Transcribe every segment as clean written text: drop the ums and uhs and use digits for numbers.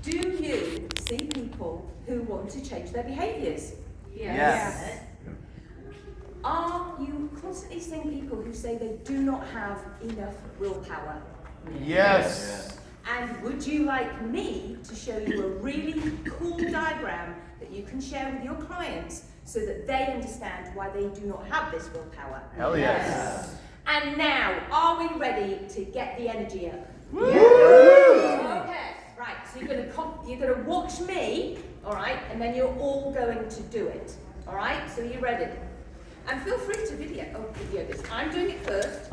Do you see people who want to change their behaviours? Yes. Are you constantly seeing people who say they do not have enough willpower? Yes. And would you like me to show you a really cool diagram that you can share with your clients so that they understand why they do not have this willpower? Hell yes. And now, are we ready to get the energy up? Woo! Okay, right, so you're gonna watch me, all right, and then you're all going to do it, all right? So are you ready? And feel free to video this. I'm doing it first.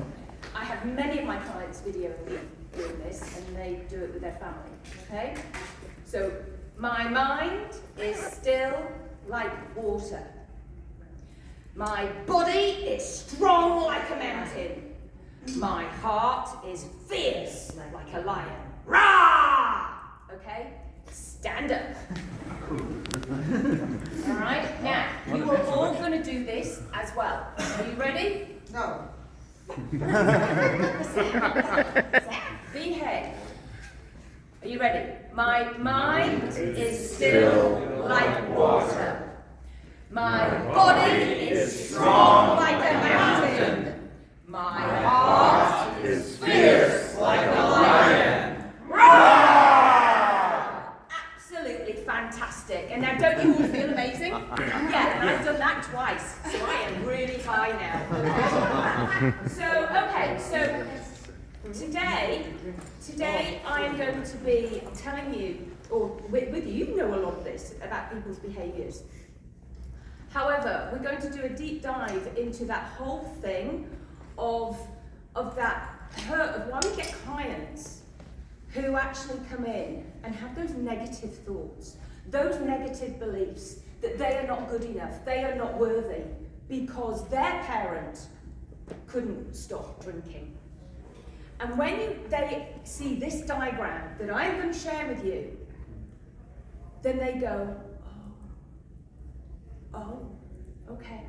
I have many of my clients videoing me doing this, and they do it with their family, okay? So, my mind is still like water. My body is strong like a mountain. My heart is fierce like a lion. Rah! Okay? Stand up. All right? Now, you are all going to do this as well. Are you ready? No. Behave. Are you ready? My mind is still like water. My body is strong like a mountain. My heart is fierce like a lion. Roar! Absolutely fantastic. And now don't you all feel amazing? Yeah, and I've done that twice, so I am really high now. So today I am going to be telling you, or with you, you know a lot of this about people's behaviours. However, we're going to do a deep dive into that whole thing of that hurt of why we get clients who actually come in and have those negative thoughts, those negative beliefs that they are not good enough, they are not worthy because their parent couldn't stop drinking. And when they see this diagram that I'm going to share with you, then they go, oh, okay.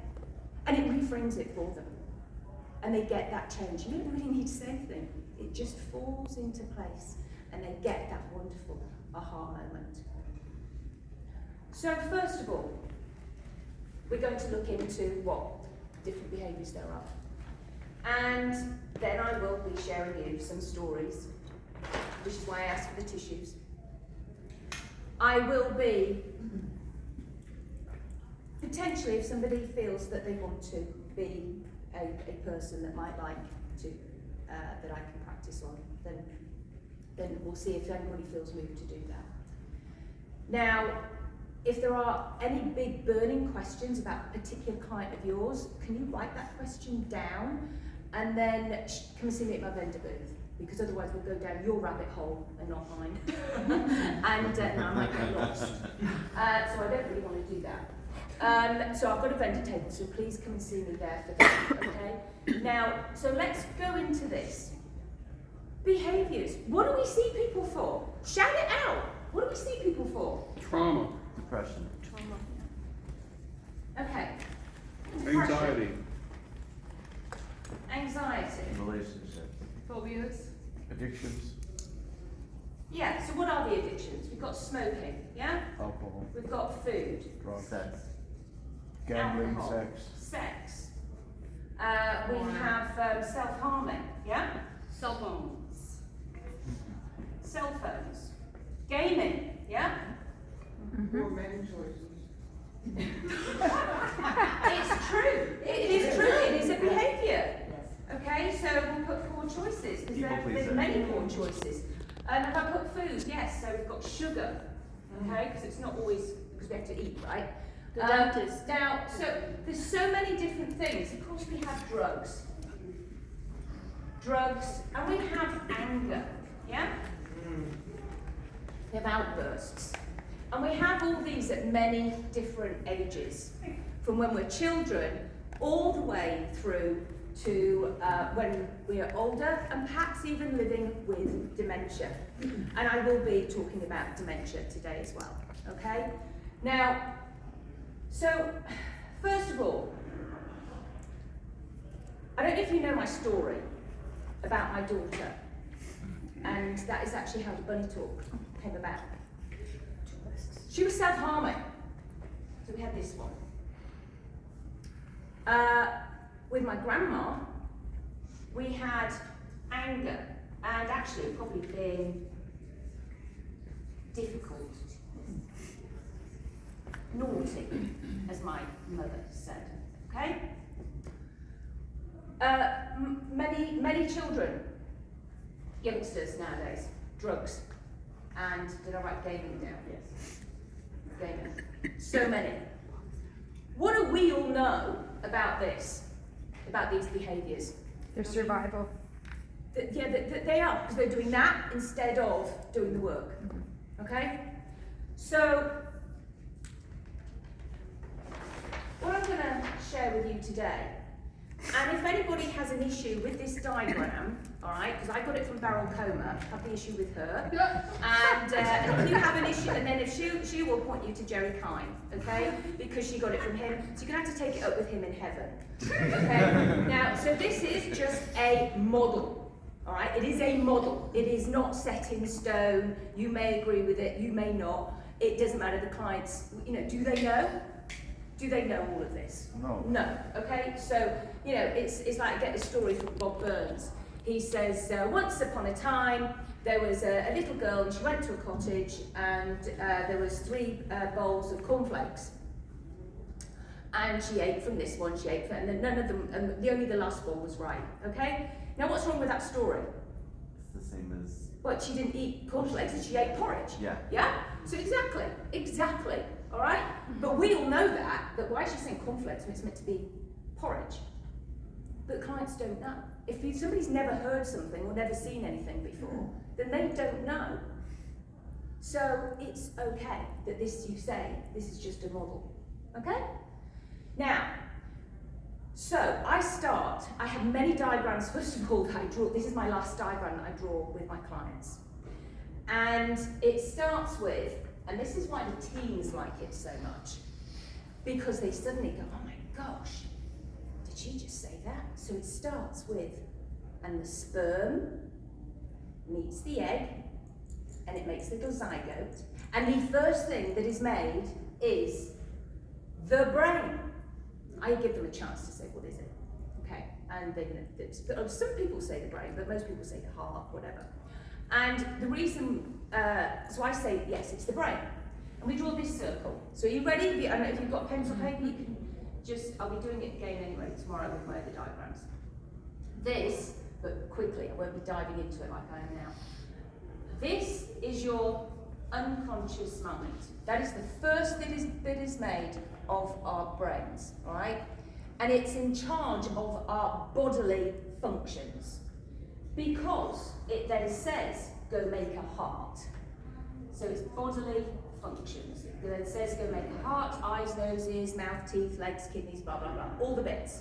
And it reframes it for them. And they get that change. You don't really need to say anything. It just falls into place. And they get that wonderful aha moment. So first of all, we're going to look into what different behaviours there are. And then I will be sharing you some stories, which is why I asked for the tissues. I will be potentially, if somebody feels that they want to be a person that might like to, that I can practice on, then we'll see if anybody feels moved to do that. Now, if there are any big burning questions about a particular client of yours, can you write that question down and then come and see me at my vendor booth? Because otherwise we'll go down your rabbit hole and not mine. And I might get lost. So I don't really want to do that. So I've got a vendor table, so please come and see me there for that, okay? Now, so let's go into this. Behaviours. What do we see people for? Shout it out. What do we see people for? Trauma. Depression. Trauma. Okay. Anxiety. Anxiety. Relationships. Phobias. Addictions. Yeah, so what are the addictions? We've got smoking, yeah? Alcohol. We've got food. Drugs. Sex. Gambling. Alcohol, Sex. We have self-harming, yeah? Cell phones. Cell phones. Gaming, yeah? Or many choices. It's true. It is true. It is a behaviour. Okay, so we'll put poor choices because there's many poor choices. And if I put food, yes, so we've got sugar. Okay, because it's not always because we have to eat, right? The dentist. Now, so there's so many different things. Of course, we have drugs. And we have anger. Yeah. We have outbursts. And we have all these at many different ages, from when we're children all the way through to when we are older and perhaps even living with dementia. And I will be talking about dementia today as well, okay? Now, so first of all, I don't know if you know my story about my daughter, and that is actually how the bunny talk came about. She was self-harming. So we had this one. With my grandma, we had anger, and actually probably being difficult, naughty, as my mother said. Okay? Many children, youngsters nowadays, drugs, and did I write gaming down? Yes. Gaming. So many. What do we all know about this? About these behaviours? Their survival. They are, because they're doing that instead of doing the work. Okay? So, what I'm going to share with you today, and if anybody has an issue with this diagram, alright, because I got it from Beryl Comer, have the issue with her, and if you have an issue, and then if she will point you to Jerry Kine, okay, because she got it from him, so you're going to have to take it up with him in heaven, okay? Now, so this is just a model, alright, it is a model, it is not set in stone, you may agree with it, you may not, it doesn't matter, the clients, you know, do they know? Do they know all of this? No. No, okay, so, you know, it's like I get a story from Bob Burns. He says, once upon a time, there was a little girl and she went to a cottage and there was 3 bowls of cornflakes. And she ate from this one, she ate from, and then none of them, and only the last one was right, okay? Now what's wrong with that story? It's the same as. Well, she didn't eat cornflakes and she ate porridge. Yeah. Yeah? So exactly, all right? But we all know that why is she saying cornflakes when it's meant to be porridge? But clients don't know. If somebody's never heard something or never seen anything before, then they don't know. So it's okay that you say, this is just a model, okay? Now, so I have many diagrams, first of all, that I draw. This is my last diagram that I draw with my clients. And it starts with, and this is why the teens like it so much, because they suddenly go, oh my gosh, did she just say that? So it starts with, and the sperm meets the egg, and it makes little zygote, and the first thing that is made is the brain. I give them a chance to say, what is it? Okay, and some people say the brain, but most people say the heart, whatever. And the reason, so I say, yes, it's the brain. And we draw this circle. So are you ready? I don't know if you've got pencil paper, you can I'll be doing it again anyway tomorrow with my other diagrams. This, but quickly, I won't be diving into it like I am now. This is your unconscious mind. That is the first that is made of our brains, all right? And it's in charge of our bodily functions. Because it then says, go make a heart. So it's bodily functions. It then says, go make a heart, eyes, nose, ears, mouth, teeth, legs, kidneys, blah, blah, blah, all the bits.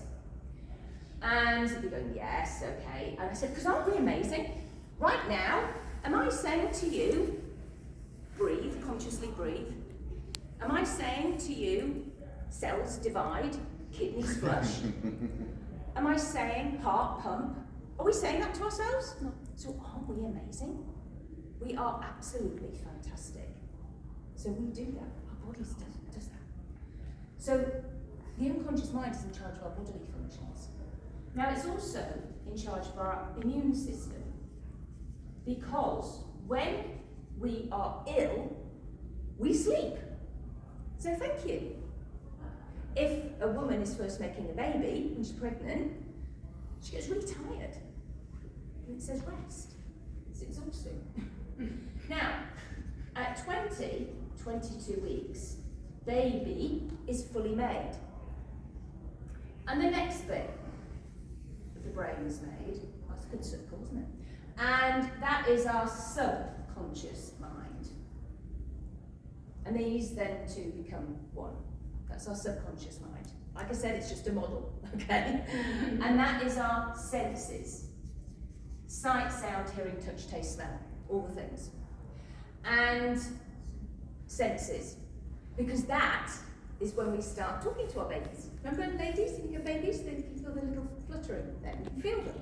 And you're going, yes, okay. And I said, because aren't we amazing? Right now, am I saying to you, breathe, consciously breathe? Am I saying to you, cells divide, kidneys flush? Am I saying heart pump? Are we saying that to ourselves? No. So aren't we amazing? We are absolutely fantastic. So we do that. Our bodies does that. So the unconscious mind is in charge of our bodily functions. Now it's also in charge of our immune system, because when we are ill, we sleep. So thank you. If a woman is first making a baby when she's pregnant, she gets really tired. And it says rest. It's exhausting. Now, at 22 weeks, baby is fully made. And the next bit of the brain is made. That's a good circle, isn't it? And that is our subconscious mind. And these then two become one. That's our subconscious mind. Like I said, it's just a model, okay? And that is our senses. Sight, sound, hearing, touch, taste, smell, all the things. And senses. Because that is when we start talking to our babies. Remember ladies, when you get babies, then you feel the little fluttering then, you feel them.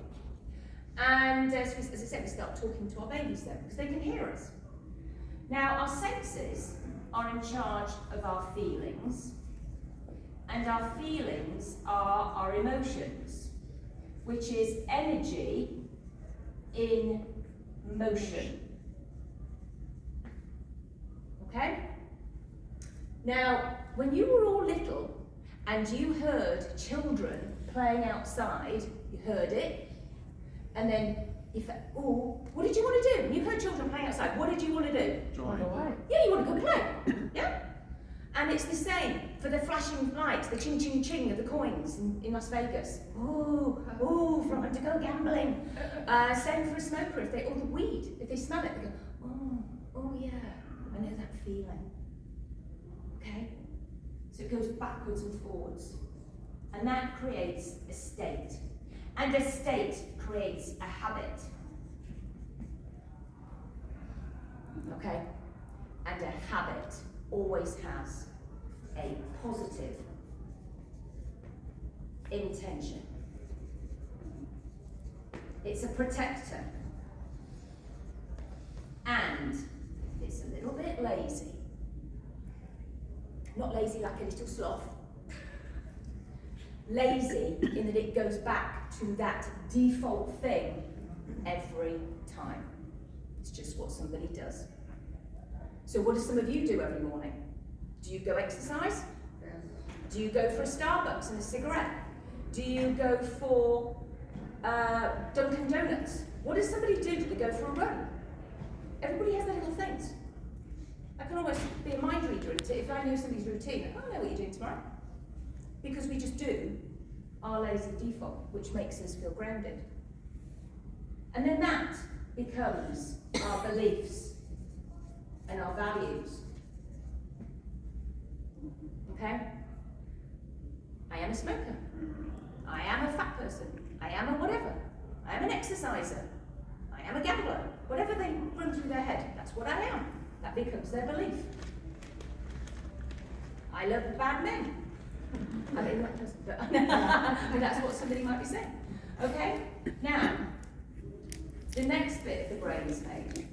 And as I said, we start talking to our babies then, because they can hear us. Now, our senses are in charge of our feelings, and our feelings are our emotions, which is energy in motion. Okay? Now, when you were all little and you heard children playing outside, you heard it, and then you thought, oh, what did you want to do? When you heard children playing outside, what did you want to do? Join. Yeah, you want to go play. Yeah? And it's the same for the flashing lights, the ching ching ching of the coins in Las Vegas. Oh, from to go gambling. Same for a smoker, or the weed, if they smell it, they go, oh yeah, I know that feeling. Okay? So it goes backwards and forwards. And that creates a state. And a state creates a habit. Okay? And a habit always has a positive intention. It's a protector. And it's a little bit lazy. Not lazy like a little sloth. Lazy in that it goes back to that default thing every time. It's just what somebody does. So what do some of you do every morning? Do you go exercise? Do you go for a Starbucks and a cigarette? Do you go for Dunkin' Donuts? What does somebody do? Do they go for a run? Everybody has their little things. I can almost be a mind reader if I know somebody's routine. I know what you're doing tomorrow. Because we just do our lazy default, which makes us feel grounded. And then that becomes our beliefs and our values. Okay? I am a smoker. I am a fat person. I am a whatever. I am an exerciser. I am a gambler. Whatever they run through their head, that's what I am. That becomes their belief. I love bad men. I mean, that doesn't, but that's what somebody might be saying. Okay? Now, the next bit of the brain is made.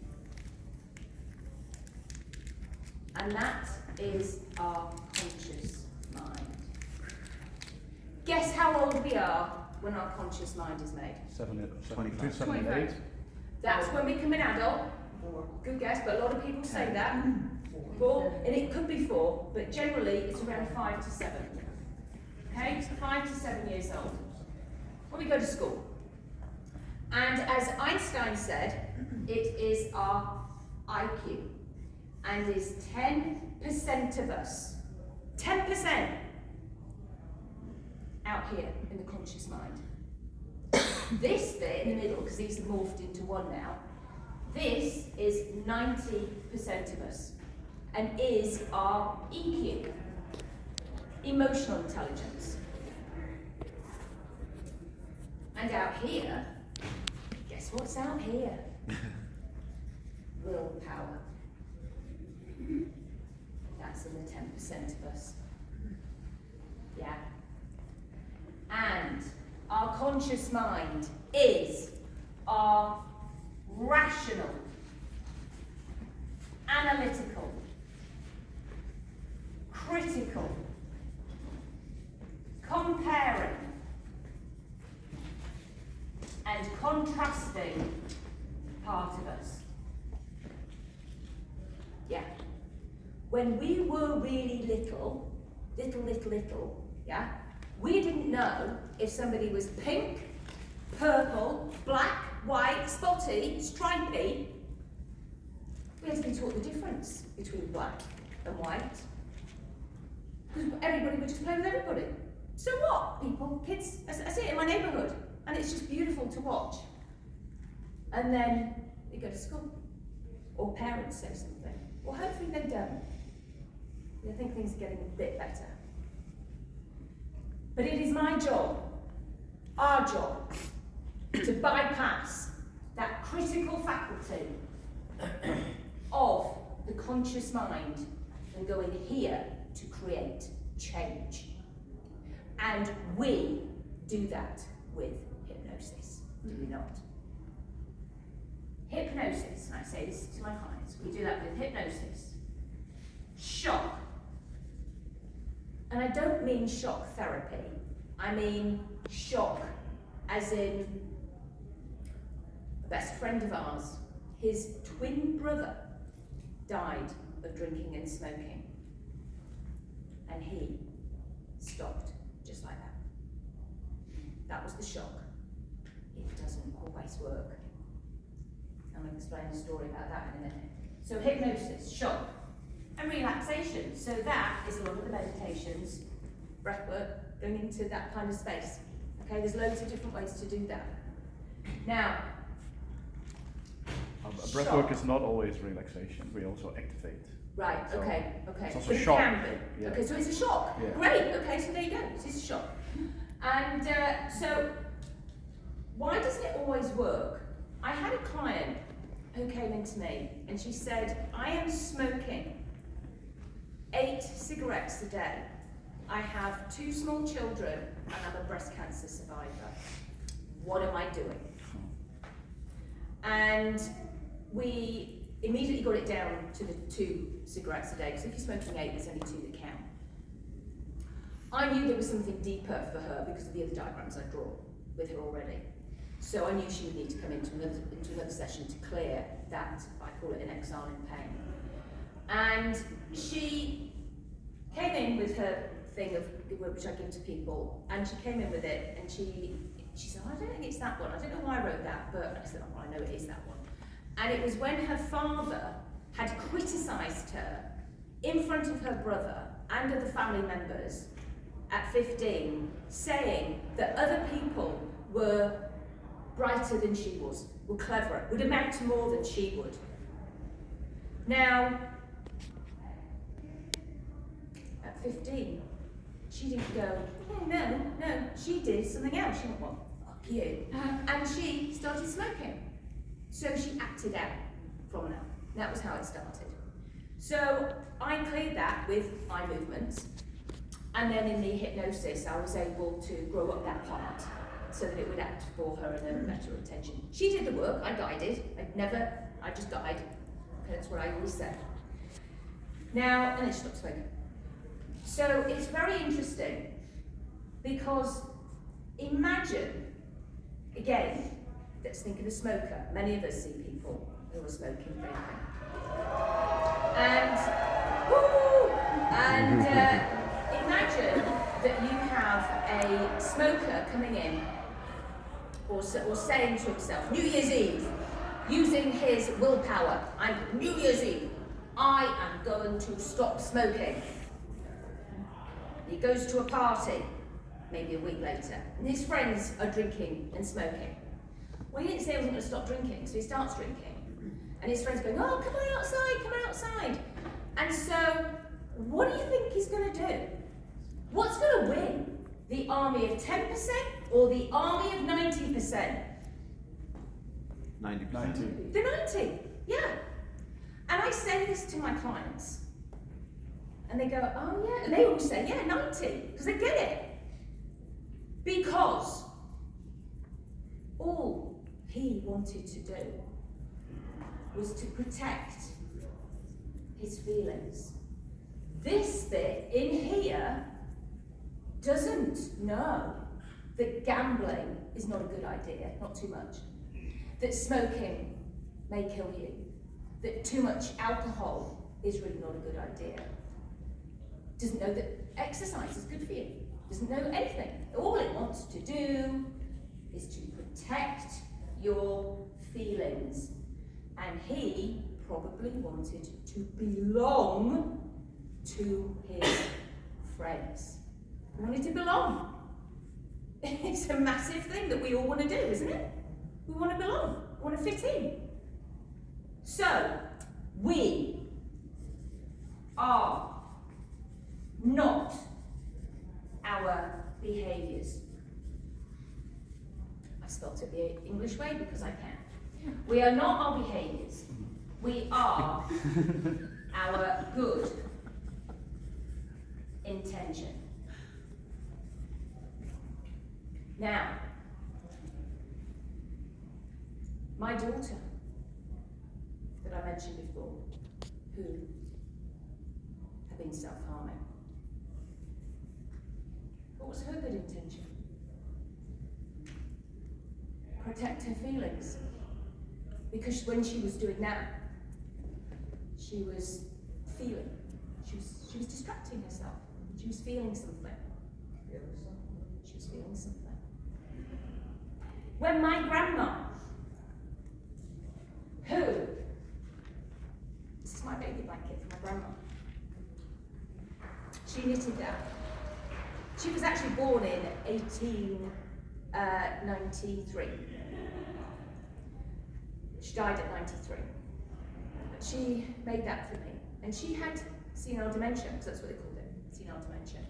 And that is our conscious mind. Guess how old we are when our conscious mind is made? 25. 25. That's when we become an adult. Good guess, but a lot of people say that. 4, and it could be 4, but generally it's around 5 to 7. Okay, so 5 to 7 years old. When we go to school. And as Einstein said, it is our IQ. And is 10% of us, 10% out here in the conscious mind. This bit in the middle, because these are morphed into one now, this is 90% of us and is our EQ, emotional intelligence. And out here, guess what's out here? Willpower. That's in the 10% of us. Yeah. And our conscious mind is our rational, analytical, critical, comparing, and contrasting part of us. Yeah. When we were really little, yeah, we didn't know if somebody was pink, purple, black, white, spotty, stripy. We had to be taught the difference between black and white. Because everybody would just play with everybody. So what? People, kids, I see it in my neighbourhood, and it's just beautiful to watch. And then they go to school, or parents say something, or hopefully they don't. I think things are getting a bit better. But it is my job, our job, to bypass that critical faculty of the conscious mind and go in here to create change. And we do that with hypnosis, do we not? Hypnosis, and I say this to my clients, we do that with hypnosis. mean shock therapy. I mean shock as in a best friend of ours, his twin brother died of drinking and smoking. And he stopped just like that. That was the shock. It doesn't always work. I'm going to explain a story about that in a minute. So hypnosis, shock, and relaxation. So that is a lot of the meditations, breath work, going into that kind of space. Okay, there's loads of different ways to do that. Now, Breathwork is not always relaxation. We also activate. right, So, okay. it's also But it shock. can be. Yeah. Okay, so it's a shock. Yeah. Great, okay, so there you go, it's a shock. And so, why doesn't it always work? I had a client who came into me and she said, I am smoking 8 cigarettes a day. I have 2 small children and I'm a breast cancer survivor. What am I doing? And we immediately got it down to the 2 cigarettes a day, because if you're smoking 8, there's only 2 that count. I knew there was something deeper for her because of the other diagrams I draw with her already. So I knew she would need to come into another session to clear that, I call it an exile in pain. And she came in with her thing of which I give to people, and she came in with it, and she said, I don't think it's that one. I don't know why I wrote that, but I said, oh, I know it is that one. And it was when her father had criticised her in front of her brother and other family members at 15, saying that other people were brighter than she was, were cleverer, would amount to more than she would. Now, at 15, she didn't go, oh no, she did something else. She went, well, fuck you. And she started smoking. So she acted out from that. That was how it started. So I cleared that with eye movements. And then in the hypnosis, I was able to grow up that part so that it would act for her and then better attention. She did the work, I guided. I just guide. Okay, that's what I always said. Now, and then she stopped smoking. So it's very interesting because imagine, again, let's think of a smoker. Many of us see people who are smoking vaping. And imagine that you have a smoker coming in or saying to himself, New Year's Eve, using his willpower, New Year's Eve, I am going to stop smoking. He goes to a party, maybe a week later, and his friends are drinking and smoking. Well, he didn't say he wasn't going to stop drinking, so he starts drinking. And his friends going, oh, come outside. And so, what do you think he's going to do? What's going to win? The army of 10% or the army of 90%? 90%. The 90, yeah. And I say this to my clients. And they go, oh yeah. And they all say, yeah, 90, because they get it. Because all he wanted to do was to protect his feelings. This bit in here doesn't know that gambling is not a good idea, not too much. That smoking may kill you. That too much alcohol is really not a good idea. Doesn't know that exercise is good for you. Doesn't know anything. All it wants to do is to protect your feelings. And he probably wanted to belong to his friends. He wanted to belong. It's a massive thing that we all want to do, isn't it? We want to belong. We want to fit in. So, we are not our behaviours. I spelt it the English way because I can. We are not our behaviours. We are our good intention. Now, my daughter that I mentioned before, who had been self-harming, What was her good intention? Protect her feelings. Because when she was doing that, she was feeling. She was distracting herself. She was feeling something. She was feeling something. When my grandma, this is my baby blanket for my grandma, she knitted that. She was actually born in 1893. She died at 93. But she made that for me. And she had senile dementia, because that's what they called it, senile dementia.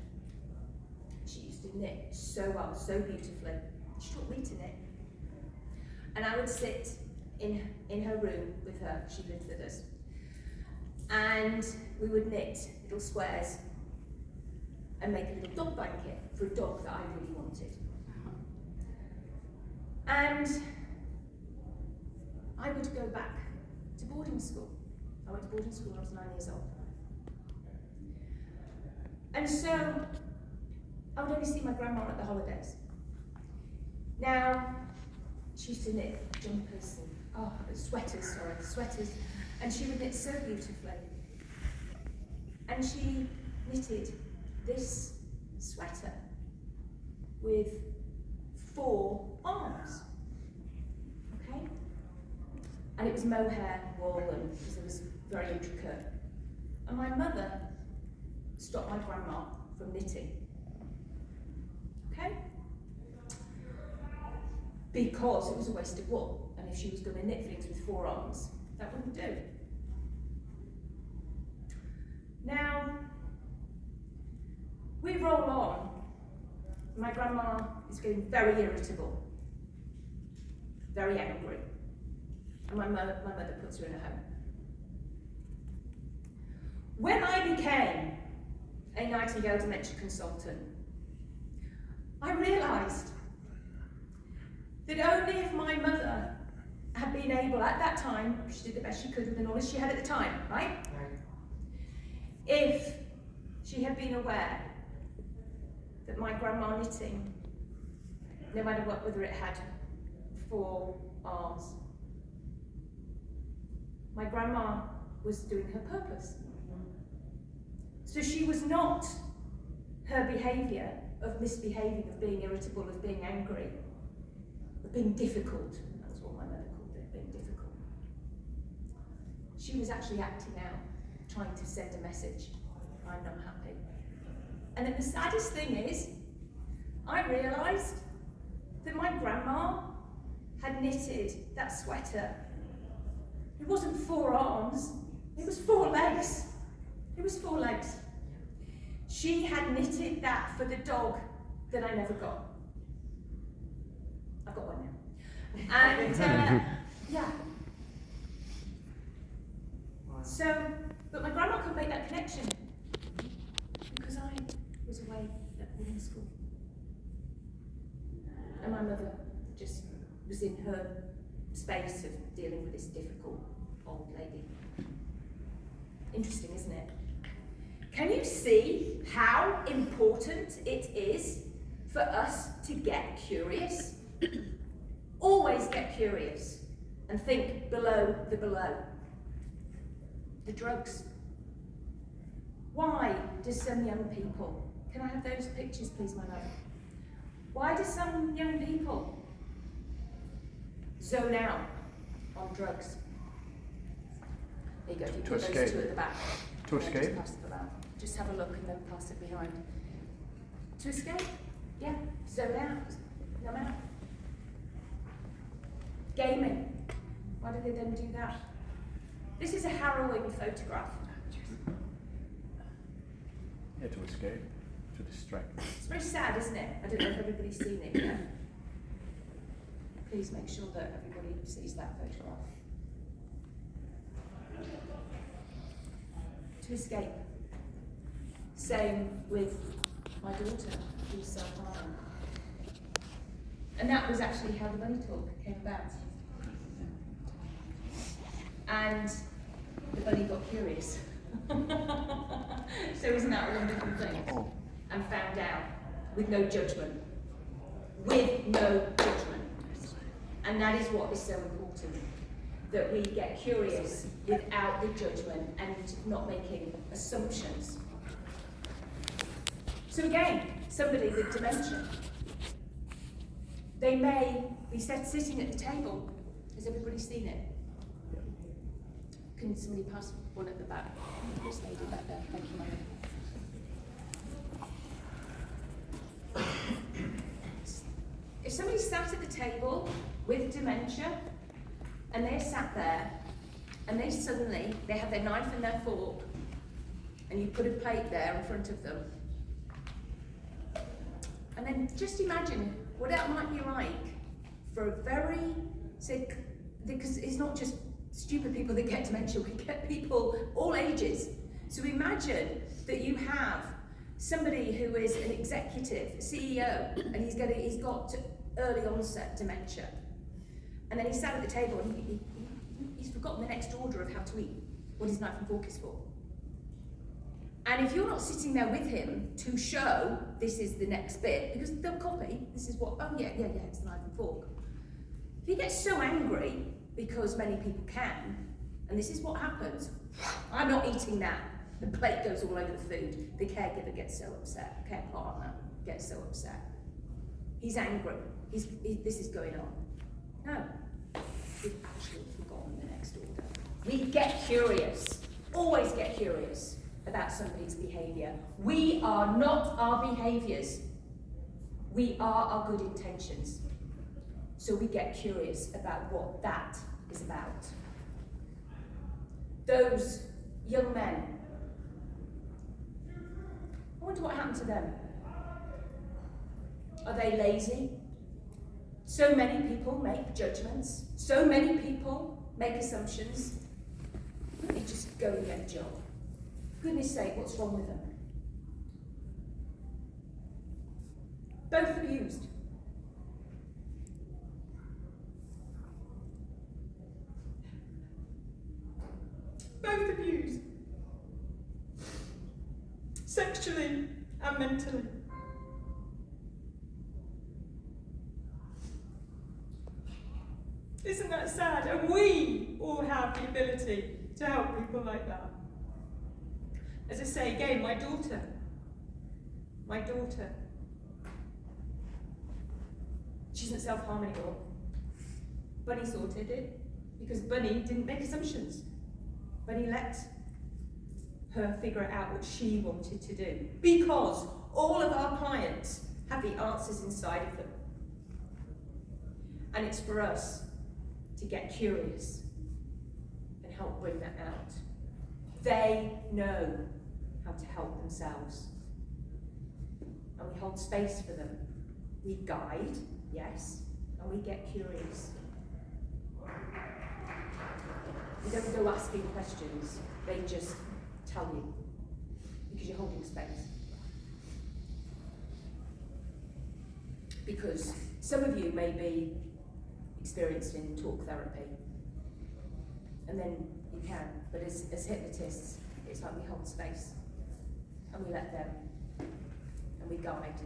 She used to knit so well, so beautifully. She taught me to knit. And I would sit in her room with her, she lived with us. And we would knit little squares and make a little dog blanket for a dog that I really wanted. And I would go back to boarding school. I went to boarding school when I was 9 years old. And so I would only see my grandma at the holidays. Now, she used to knit jumpers and sweaters, and she would knit so beautifully. And she knitted this sweater with 4 arms, okay? And it was mohair wool, and because it was very intricate. And my mother stopped my grandma from knitting, okay? Because it was a waste of wool, and if she was going to knit things with 4 arms, that wouldn't do. Now, we roll on. My grandma is getting very irritable, very angry, and my mother puts her in a home. When I became a Nightingale dementia consultant, I realised that only if my mother had been able at that time, she did the best she could with the knowledge she had at the time, right? If she had been aware that my grandma knitting, no matter what, whether it had 4 arms, my grandma was doing her purpose. So she was not her behaviour of misbehaving, of being irritable, of being angry, of being difficult. That's what my mother called it, being difficult. She was actually acting out, trying to send a message. I'm not happy. And then the saddest thing is, I realised that my grandma had knitted that sweater. It wasn't 4 arms, it was 4 legs. It was 4 legs. She had knitted that for the dog that I never got. I've got one now. And yeah. So, but my grandma couldn't make that connection because I was away at boarding school. And my mother just was in her space of dealing with this difficult old lady. Interesting, isn't it? Can you see how important it is for us to get curious? Always get curious and think below the below. The drugs. Why do some young people, can I have those pictures please, my love? Why do some young people zone out on drugs? There you go, if you To put escape. those 2 at the back. To escape? Just pass them out. Just have a look and then pass it behind. To escape? Yeah, zone out, numb out. Gaming. Why do they then do that? This is a harrowing photograph. Yeah, to escape, to distract. It's very sad, isn't it? I don't know if everybody's seen it yet. Please make sure that everybody sees that photograph. To escape. Same with my daughter, who's self-harming. And that was actually how the bunny talk came about. And the bunny got curious. So isn't that a wonderful thing? Oh. And found out with no judgment. With no judgment. And that is what is so important, that we get curious without the judgment and not making assumptions. So again, somebody with dementia, they may be sitting at the table. Has everybody seen it? Can somebody pass one at the back? This lady back there, thank you, Mary. If somebody sat at the table with dementia, and they're sat there, and they have their knife and their fork, and you put a plate there in front of them, and then just imagine what that might be like for a very sick, because it's not just stupid people that get dementia, we get people all ages. So imagine that you have somebody who is an executive, a CEO, and he's got early onset dementia. And then he sat at the table and he's forgotten the next order of how to eat, what his knife and fork is for. And if you're not sitting there with him to show this is the next bit, because they'll copy, this is what, oh yeah, it's the knife and fork. If he gets so angry, because many people can, and this is what happens, I'm not eating that, the plate goes all over the food, the caregiver gets so upset, the care partner gets so upset. He's angry, this is going on. No, we've actually forgotten the next order. We get curious, always get curious about somebody's behaviour. We are not our behaviours. We are our good intentions. So we get curious about what that is about. Those young men, I wonder what happened to them. Are they lazy? So many people make judgments. So many people make assumptions. Let me just go and get a job. Goodness sake, what's wrong with them? Both abused. Both abused. Sexually and mentally. Isn't that sad? And we all have the ability to help people like that. As I say again, my daughter, she doesn't self-harm anymore. Bunny sorted it, because Bunny didn't make assumptions. Bunny let her figure out what she wanted to do, because all of our clients have the answers inside of them. And it's for us to get curious and help bring that out. They know how to help themselves. And we hold space for them. We guide, yes, and we get curious. We don't go asking questions, they just tell you, because you're holding space. Because some of you may be experienced in talk therapy, and then you can, but as hypnotists, it's like we hold space, and we let them, and we guide.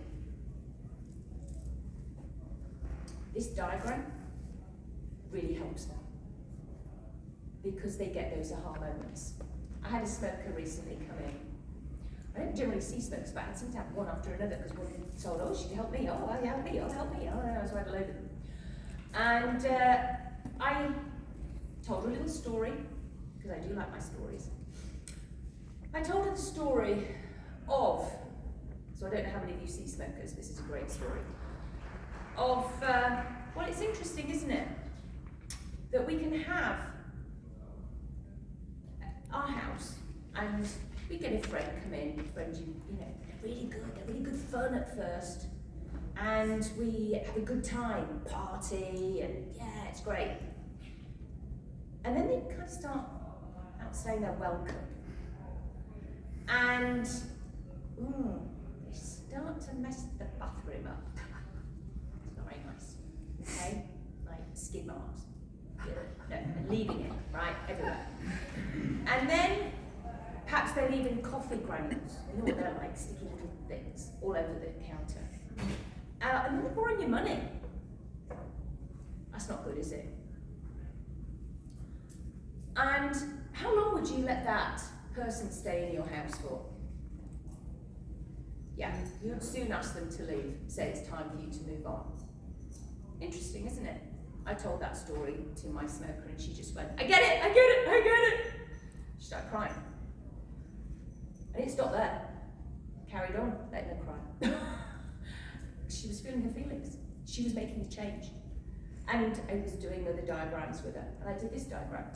This diagram really helps them, because they get those aha moments. I had a smoker recently come in. I don't generally see smokers, but I seem to have one after another, because one told, oh, she can help me, oh, help me, oh, help me, oh, no, so I had a load of them. And I told her a little story, because I do like my stories. I told her the story of, so I don't know how many of you see smokers, this is a great story, of, well, it's interesting, isn't it, that we can have our house, and we get a friend come in, friends, you know, they're really good fun at first, and we have a good time, party, and yeah, it's great. And then they kind of start out saying they're welcome. And they start to mess the bathroom up. It's not very nice, okay? Like skid marks. No, and leaving it, right, everywhere. And then perhaps they leave in coffee granules. You know what they're like, sticky little things all over the counter. And then they're borrowing your money. That's not good, is it? And how long would you let that person stay in your house for? Yeah, you'd soon ask them to leave, say it's time for you to move on. Interesting, isn't it? I told that story to my smoker and she just went, I get it, I get it, I get it. She started crying. I didn't stop there. Carried on, letting her cry. She was feeling her feelings. She was making the change. And I was doing other diagrams with her. And I did this diagram.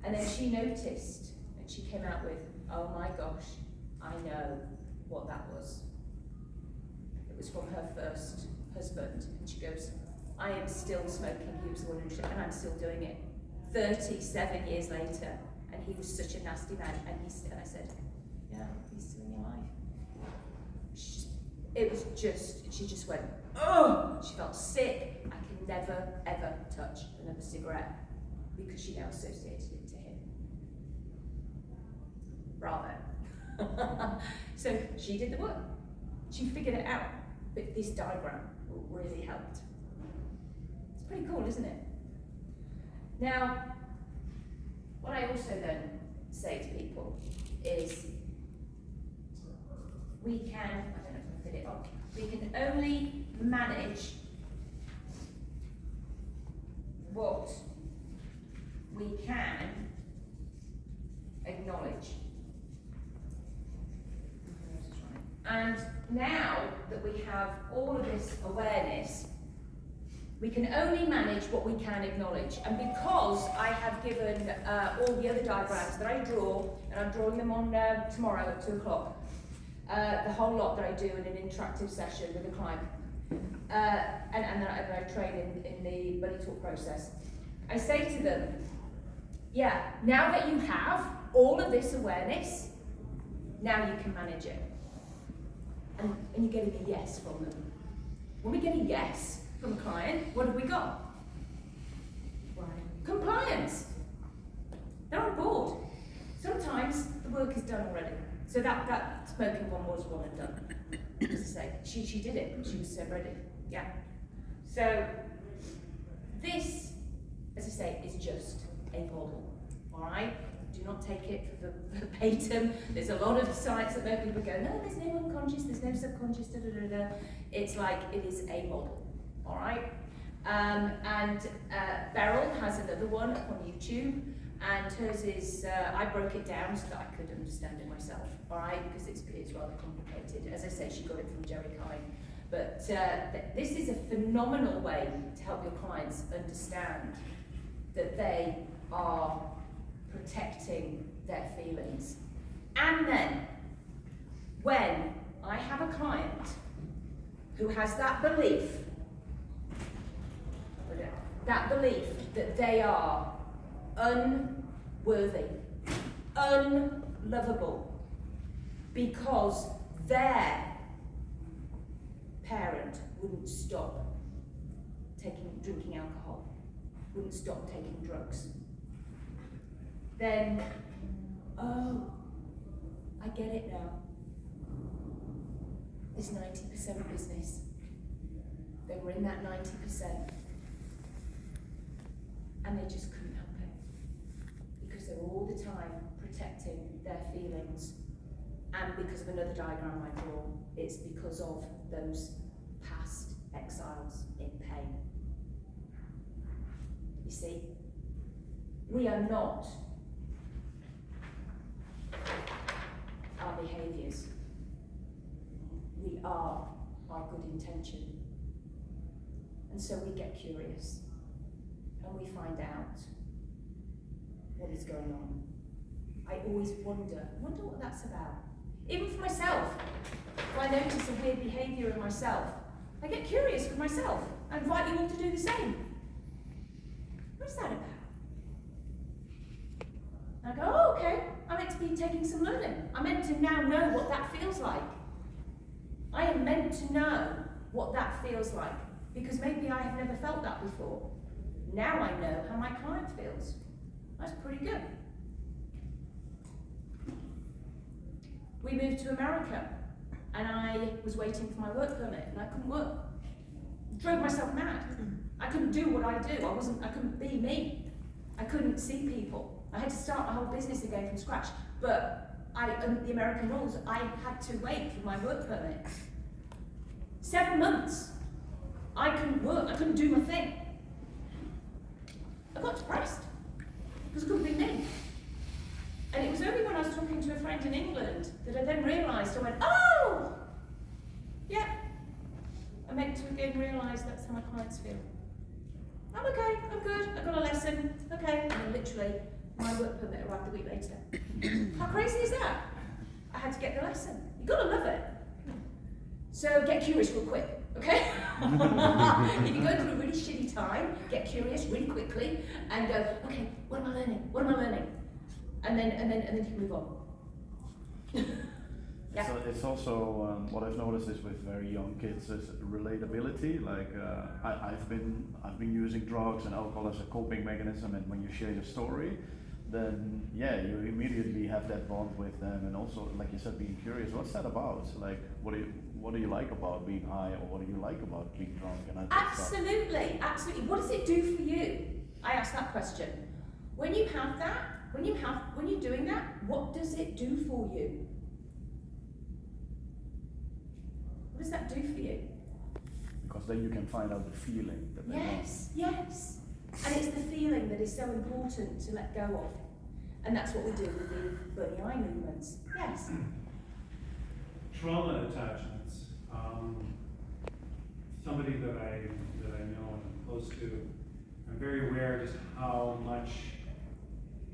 And then she noticed, and she came out with, oh my gosh, I know what that was. It was from her first husband. And she goes, I am still smoking. He was the one who and I'm still doing it. 37 years later. And he was such a nasty man. And I said, yeah, he's still in your life. She just went, oh! She felt sick. I can never, ever touch another cigarette because she now associated it to him. Bravo. So she did the work. She figured it out. But this diagram really helped. It's pretty cool, isn't it? Now, what I also then say to people is, we can, I don't know if I can fit it on, we can only manage what we can acknowledge. And now that we have all of this awareness, we can only manage what we can acknowledge. And because I have given all the other diagrams that I draw, and I'm drawing them on tomorrow at 2 o'clock, the whole lot that I do in an interactive session with a client, and then I train in the buddy talk process, I say to them, yeah, now that you have all of this awareness, now you can manage it. And you're getting a yes from them. When we get a yes from a client, what have we got? Compliance. They're on board. Sometimes the work is done already. So that smoking one was one and done. As I say, she did it. She was so ready. Yeah. So this, as I say, is just a model. All right. Do not take it for verbatim. There's a lot of sites that make people go, no, there's no unconscious, there's no subconscious, da da da da. It's like it is a model. All right. Beryl has another one up on YouTube. And hers is, I broke it down so that I could understand it myself, all right, because it's rather complicated. As I say, she got it from Jerry Kine. But this is a phenomenal way to help your clients understand that they are protecting their feelings. And then, when I have a client who has that belief that they are unworthy, unlovable, because their parent wouldn't stop drinking alcohol, wouldn't stop taking drugs, then, oh, I get it now. This 90% business. They were in that 90%. And they just couldn't help it. Because they were all the time protecting their feelings. And because of another diagram I draw, it's because of those past exiles in pain. You see, we are not our behaviours. We are our good intention. And so we get curious and we find out what is going on. I always wonder what that's about. Even for myself, if I notice a weird behaviour in myself, I get curious with myself. I invite you all to do the same. What's that about? And I go, oh, okay, I'm meant to be taking some learning. I'm meant to now know what that feels like. I am meant to know what that feels like, because maybe I have never felt that before. Now I know how my client feels. That's pretty good. We moved to America, and I was waiting for my work permit, and I couldn't work. Drove myself mad. I couldn't do what I do. I couldn't be me. I couldn't see people. I had to start my whole business again from scratch. But under the American rules, I had to wait for my work permit. 7 months. I couldn't work. I couldn't do my thing. I got depressed because I couldn't be me. And it was only when I was talking to a friend in England that I then realised, I went, oh, yeah. I meant to again realise that's how my clients feel. I'm okay, I'm good, I got a lesson, okay. And then literally, my work permit arrived a week later. How crazy is that? I had to get the lesson. You've got to love it. So get curious real quick, okay? If you go through a really shitty time, get curious really quickly and go, okay, what am I learning? What am I learning? And then you can move on. Yeah. So it's also what I've noticed is with very young kids is relatability. Like I've been using drugs and alcohol as a coping mechanism, and when you share your story, then yeah, you immediately have that bond with them, and also like you said, being curious. What's that about? Like what do you like about being high, or what do you like about being drunk? And Absolutely, absolutely. What does it do for you? I asked that question. When you have that, when you're doing that, what does it do for you? What does that do for you? Because then you can find out the feeling that they Yes, yes. And it's the feeling that is so important to let go of. And that's what we do with the Burning Eye movements. Yes. Trauma attachments. Somebody that I know and I'm close to, I'm very aware just how much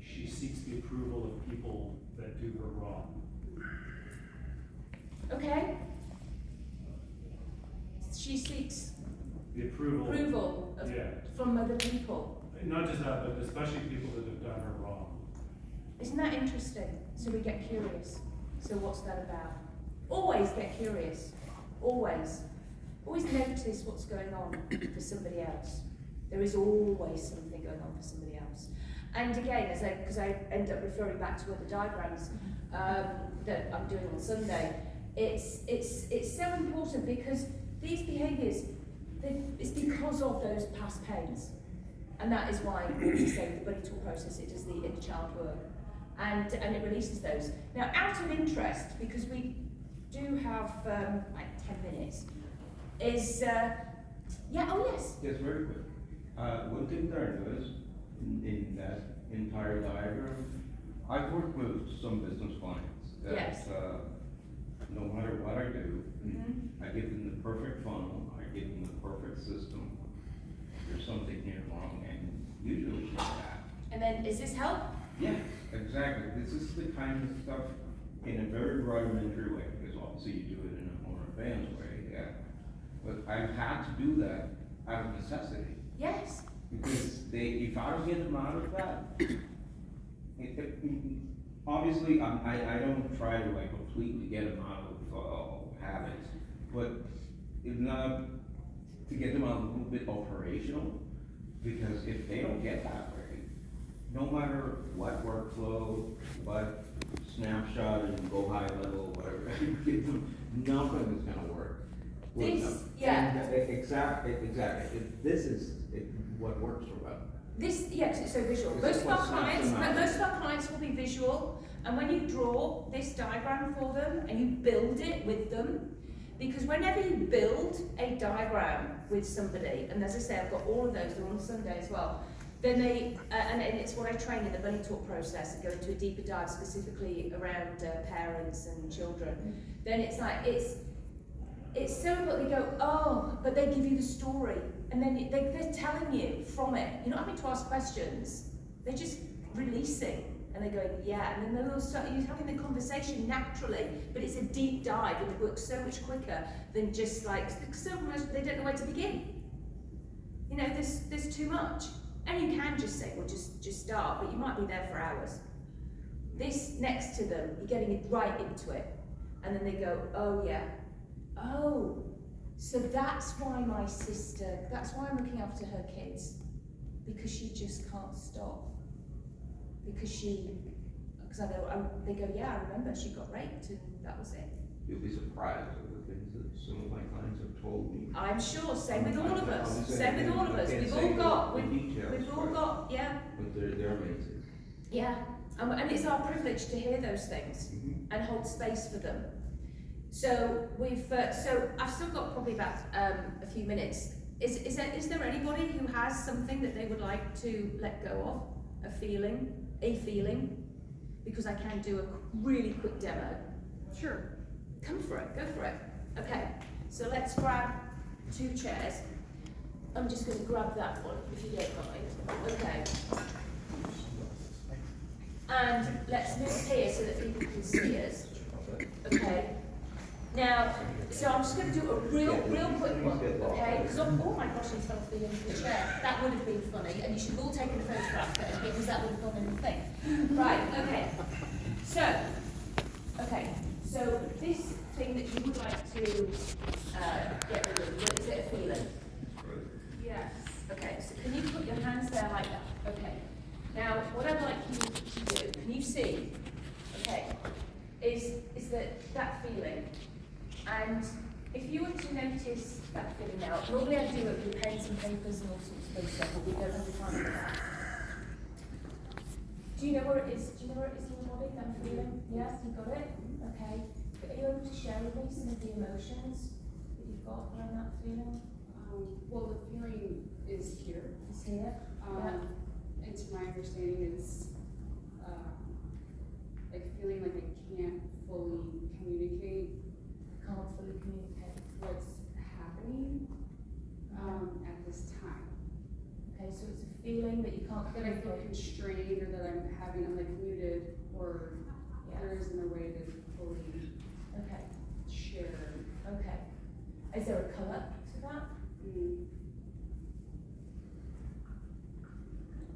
she seeks the approval of people that do her wrong. Okay. She seeks The approval of, yeah. from other people. Not just that, but especially people that have done her wrong. Isn't that interesting? So we get curious. So what's that about? Always get curious. Always. Always notice what's going on for somebody else. There is always something going on for somebody else. And again, because I end up referring back to other diagrams that I'm doing on Sunday, it's so important because these behaviours, it's because of those past pains. And that is why we say the buddy talk process, it does the inner child work. And it releases those. Now, out of interest, because we do have like 10 minutes, is, oh yes. Yes, very quick. One thing that I noticed in that entire diagram, I've worked with some business clients that Yes. No matter what I do, Mm-hmm. I give them the perfect funnel, I give them the perfect system. There's something here wrong, and usually it's that. And then, is this help? Yeah, exactly. This is the kind of stuff in a very rudimentary way, because obviously you do it in a more advanced way, yeah. But I've had to do that out of necessity. Yes. Because if I don't get them out of that, obviously I don't try to like completely get them out of habits, but if not to get them out a little bit operational, because if they don't get that way, no matter what workflow, what snapshot and go high level, whatever you give them, nothing is gonna work. Exactly. This is what works for them. Yes, it's so visual. This Most is of our what snaps them out. most of our clients will be visual, and when you draw this diagram for them and you build it with them, because whenever you build a diagram with somebody, and as I say, I've got all of those, they're on Sunday as well, then they, and it's what I train in the bunny talk process and go into a deeper dive specifically around parents and children, then it's like, it's so important. They go, oh, but they give you the story, and then they're telling you from it. You're not having to ask questions. They're just releasing, and they're going, yeah. And then they'll start you having the conversation naturally, but it's a deep dive, and it works so much quicker than just like so much. They don't know where to begin. You know, there's too much, and you can just say, well, just start, but you might be there for hours. This next to them, you're getting it right into it, and then they go, oh yeah. Oh, so that's why my sister, that's why I'm looking after her kids, because she just can't stop. Because she, Because they go, yeah, I remember she got raped and that was it. You'll be surprised at the things that some of my clients have told me. I'm sure, same with all of us, I'll be same with all of us. I can't We've say all got, the details, we've all but- got, yeah, But they're amazing. yeah. And it's our privilege to hear those things Mhm. and hold space for them. So so I've still got probably about a few minutes. Is there anybody who has something that they would like to let go of? A feeling? Because I can do a really quick demo. Sure. Come for it, go for it. Okay, so let's grab 2 chairs. I'm just going to grab that one, if you don't mind. Okay. And let's move here so that people can see us. Okay. Now, so I'm just going to do a real quick one, okay? Because oh my gosh, he fell off the chair. That would have been funny, and you should have all taken a photograph there because that would have gone in the thing. Right, okay. So this thing that you would like to get rid of, what is it, a feeling? Yes. Okay, so can you put your hands there like that? Okay. Now, what I'd like you to do, can you see? Okay, is that feeling. And if you were to notice that feeling now, normally I do it with pens and papers and all sorts of things, but we don't have the time for that. Do you know where it is? Do you know where it is in your body, that feeling? Yes, you got it? Okay. Are you able to share with me some of the emotions that you've got around that feeling? Well, the feeling is here. It's here? And to my understanding is, like feeling like I can't fully communicate Can't fully communicate. what's happening, at this time. Okay, so it's a feeling that you can't That I feel communicate. constrained or that I'm like muted or Yeah. there isn't a way to fully Okay, share. okay. Is there a colour to that?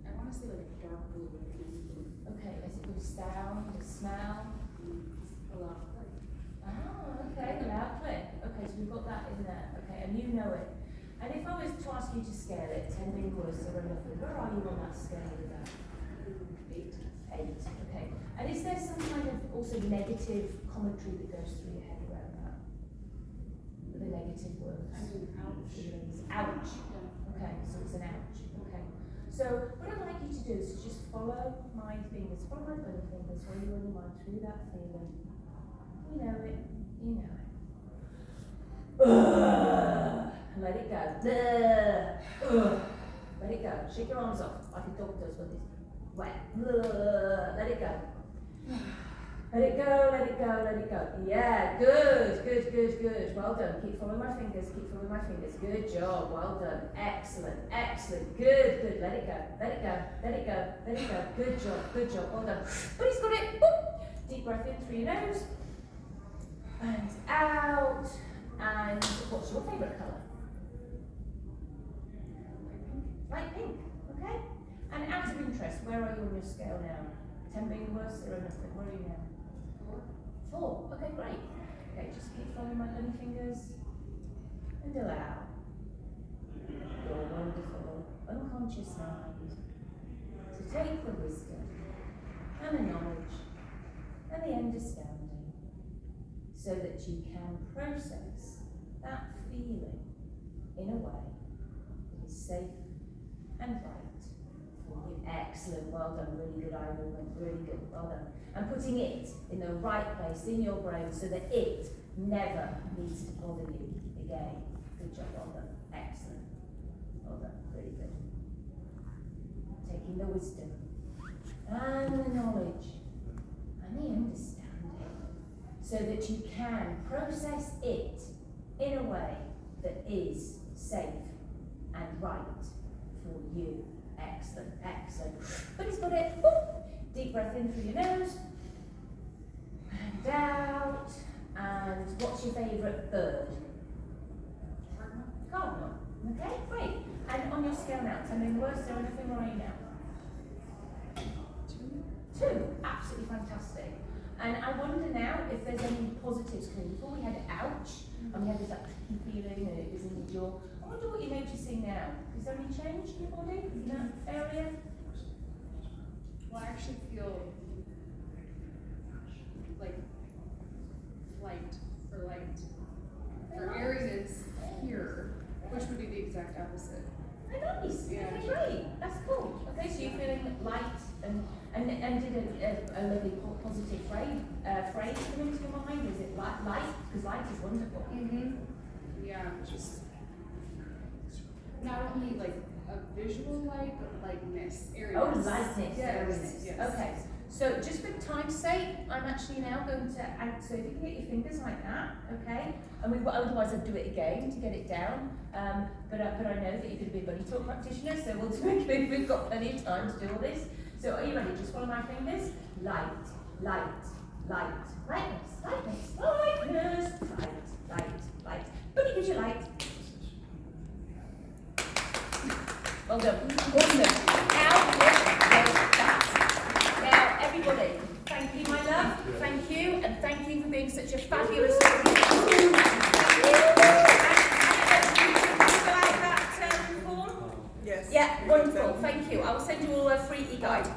I want to say like a dark blue, but I can't see. Okay, is it with sound, with smell? A lot. Okay, the loud click. Okay, so we've got that in there. Okay, and you know it. And if I was to ask you to scale it, 10 being worse or nothing, where are you on that scale with that? 8. 8, okay. And is there some kind of also negative commentary that goes through your head around that? The negative words? Ouch. Feelings. Ouch. Okay, so it's an ouch. Okay. So what I'd like you to do is just follow my fingers, follow my little fingers, where you in your mind through that feeling. You know it. You know it. Let it go. Let it go. Shake your arms off like a dog does when it's wet. Let it go. Let it go, let it go, let it go. Yeah, good. Well done. Keep following my fingers, keep following my fingers. Good job, well done. Excellent. Good. Let it go, let it go, let it go, let it go. Good job, well done. But he's got it. Boop. Deep breath in through your nose. And out. And what's your favourite colour? Light pink, okay? And out of interest, where are you on your scale now? 10 being worse or nothing? Where are you now? 4. Okay, great. Okay, just keep following my little fingers and allow your wonderful unconscious mind to take the wisdom and the knowledge and the understanding so that you can process that feeling in a way that is safe and right for you. Excellent, well done, really good eye movement, really good, well done. And putting it in the right place in your brain so that it never needs to bother you again. Good job, well done, excellent. Well done, really good. Taking the wisdom and the knowledge and the understanding so that you can process it in a way that is safe and right for you. Excellent. But he's got it. Whoop. Deep breath in through your nose and out. And what's your favourite bird? Cardinal. Okay, great. And on your scale now, tell me worse or anything right now? 2. Absolutely fantastic. And I wonder now if there's any positives. Before we had ouch, and we had this pricky feeling and it was in the jaw. I wonder what you're noticing now. Is there any change in your body in that area? Well, I actually feel light, because light is wonderful. Yeah, just not only like a visual light, but lightness, airiness. Oh, lightness, Yes, airiness. yes. Okay, so just for time's sake, I'm actually now going to, so if you can get your fingers like that, okay? And otherwise I'd do it again to get it down. But I know that you're going to be a money talk practitioner, so we'll do it. We've got plenty of time to do all this. So are you ready? Just follow my fingers. Light, light, light, lightness, lightness, lightness, light, light, light. But it gives you light. Well done. Awesome. Now, now, everybody, thank you, my love. Thank you, and thank you for being such a fabulous. Thank you. Yes. Yeah, wonderful. Thank you. I will send you all a free e-guide.